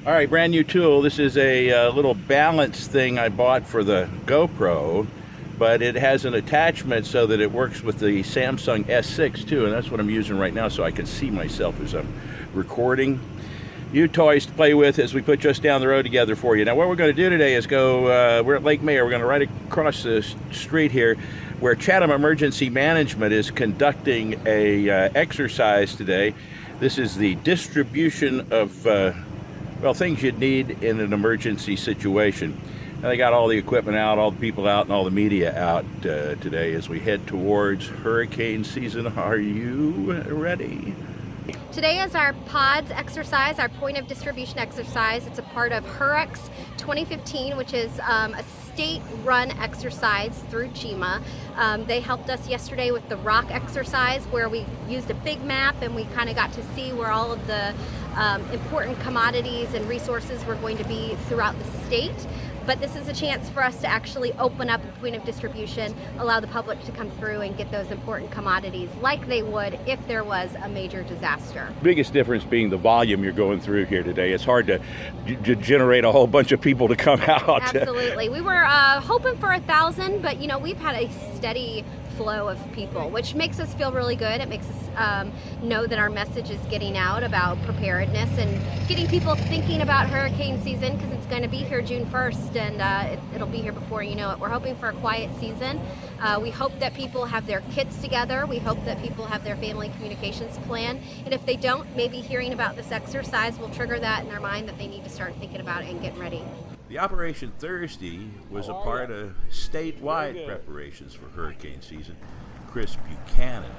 All right, brand new tool. This is a little balance thing I bought for the GoPro, but it has an attachment so that it works with the Samsung S6 too, and that's what I'm using right now so I can see myself as I'm recording. New toys to play with as we put just down the road together for you. Now what we're going to do today is we're at Lake Mayer. We're going to ride across the street here where Chatham Emergency Management is conducting a exercise today. This is the distribution of things you'd need in an emergency situation. Now they got all the equipment out, all the people out, and all the media out today as we head towards hurricane season. Are you ready? Today is our PODS exercise, our point of distribution exercise. It's a part of HUREX 2015, which is a state-run exercise through GMA. They helped us yesterday with the rock exercise where we used a big map and we kind of got to see where all of the important commodities and resources were going to be throughout the state. But this is a chance for us to actually open up a point of distribution, allow the public to come through and get those important commodities like they would if there was a major disaster. Biggest difference being the volume you're going through here today. It's hard to generate a whole bunch of people to come out. Absolutely. We were hoping for 1,000, but we've had a steady flow of people, which makes us feel really good. It makes us know that our message is getting out about preparedness and getting people thinking about hurricane season, because it's going to be here June 1st and it'll be here before you know it. We're hoping for a quiet season. We hope that people have their kits together. We hope that people have their family communications plan. And if they don't, maybe hearing about this exercise will trigger that in their mind that they need to start thinking about it and getting ready. The Operation Thursday was a part of statewide preparations for hurricane season. Chris Buchanan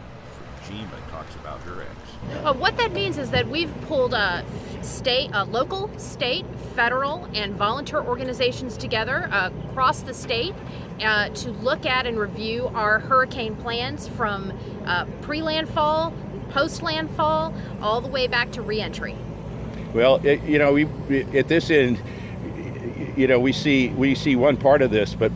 from GMA talks about HUREX. What that means is that we've pulled local, state, federal, and volunteer organizations together across the state to look at and review our hurricane plans from pre-landfall, post-landfall, all the way back to reentry. Well, at this end, we see one part of this, but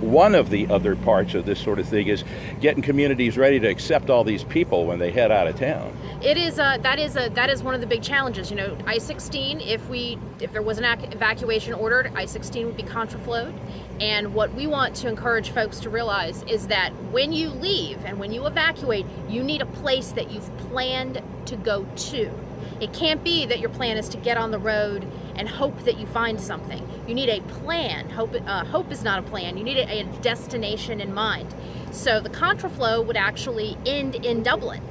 one of the other parts of this sort of thing is getting communities ready to accept all these people when they head out of town. It is that is one of the big challenges. I-16, if there was an evacuation ordered, I-16 would be contraflowed. And what we want to encourage folks to realize is that when you leave and when you evacuate, you need a place that you've planned to go to. It can't be that your plan is to get on the road and hope that you find something. You need a plan. Hope is not a plan. You need a destination in mind. So the contraflow would actually end in Dublin.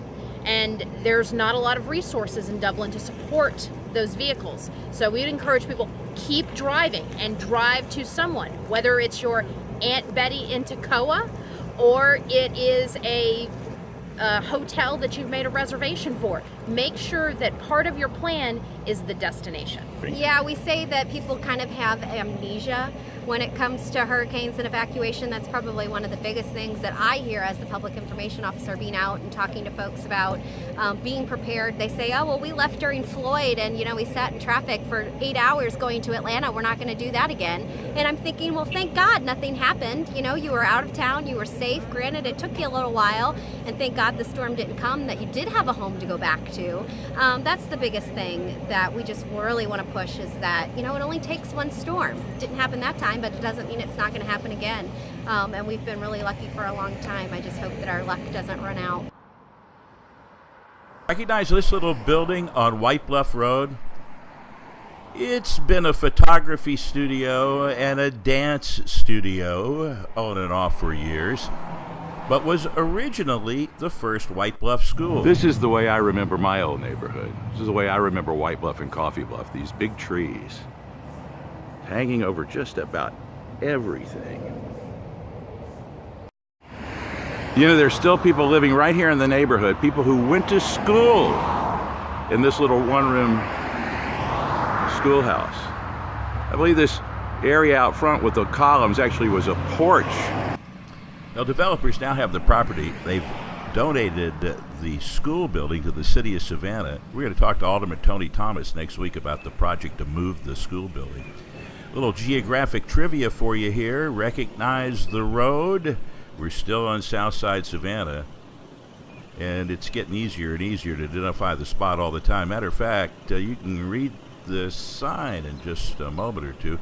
And there's not a lot of resources in Dublin to support those vehicles. So we'd encourage people, keep driving and drive to someone, whether it's your Aunt Betty in Toccoa or it is a hotel that you've made a reservation for. Make sure that part of your plan is the destination. Yeah, we say that people kind of have amnesia when it comes to hurricanes and evacuation. That's probably one of the biggest things that I hear as the public information officer, being out and talking to folks about being prepared. They say, oh, well, we left during Floyd and, we sat in traffic for 8 hours going to Atlanta. We're not going to do that again. And I'm thinking, well, thank God nothing happened. You were out of town, you were safe. Granted, it took you a little while, and thank God the storm didn't come, that you did have a home to go back to. That's the biggest thing that we just really want to push, is that, it only takes one storm. It didn't happen that time, but it doesn't mean it's not going to happen again. And we've been really lucky for a long time. I just hope that our luck doesn't run out. Recognize this little building on White Bluff Road? It's been a photography studio and a dance studio on and off for years, but was originally the first White Bluff school. This is the way I remember my old neighborhood. This is the way I remember White Bluff and Coffee Bluff. These big trees hanging over just about everything. There's still people living right here in the neighborhood, people who went to school in this little one-room schoolhouse. I believe this area out front with the columns actually was a porch. Now, developers now have the property. They've donated the school building to the city of Savannah. We're going to talk to Alderman Tony Thomas next week about the project to move the school building. A little geographic trivia for you here. Recognize the road. We're still on Southside Savannah. and it's getting easier and easier to identify the spot all the time. Matter of fact, you can read the sign in just a moment or two.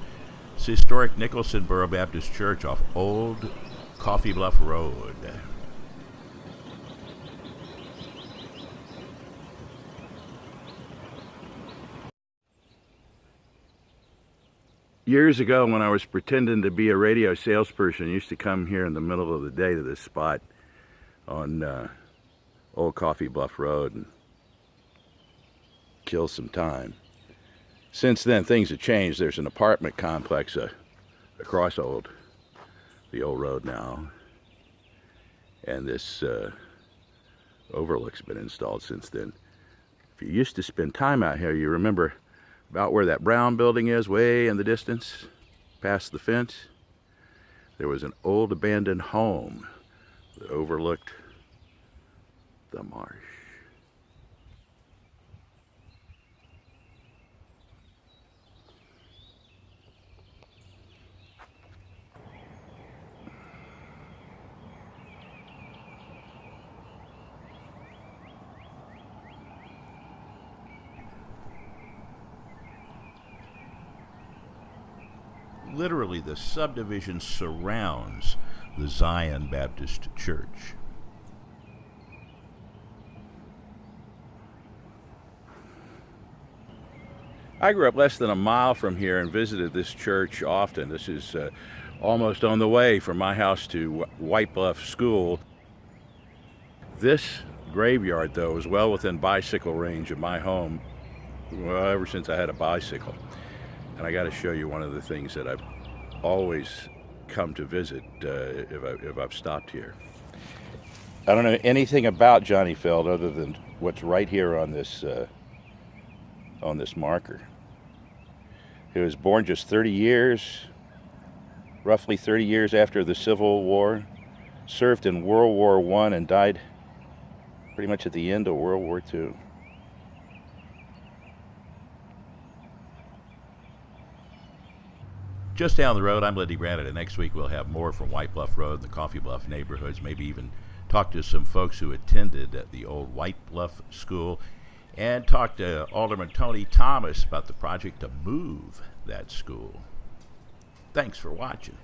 It's historic Nicholson Borough Baptist Church off Old Coffee Bluff Road. Years ago, when I was pretending to be a radio salesperson, I used to come here in the middle of the day to this spot on Old Coffee Bluff Road and kill some time. Since then, things have changed. There's an apartment complex across the old road now, and this overlook's been installed since then. If you used to spend time out here, you remember about where that brown building is, way in the distance, past the fence. There was an old abandoned home that overlooked the marsh. Literally, the subdivision surrounds the Zion Baptist Church. I grew up less than a mile from here and visited this church often. This is almost on the way from my house to White Bluff School. This graveyard, though, is well within bicycle range of my home, well, ever since I had a bicycle. And I got to show you one of the things that I've always come to visit if I've stopped here. I don't know anything about Johnny Feld other than what's right here on this marker. He was born just 30 years, roughly 30 years after the Civil War, served in World War I and died pretty much at the end of World War II. Just down the road, I'm Lyndy Brannen, and next week we'll have more from White Bluff Road and the Coffee Bluff neighborhoods, maybe even talk to some folks who attended at the old White Bluff School, and talk to Alderman Tony Thomas about the project to move that school. Thanks for watching.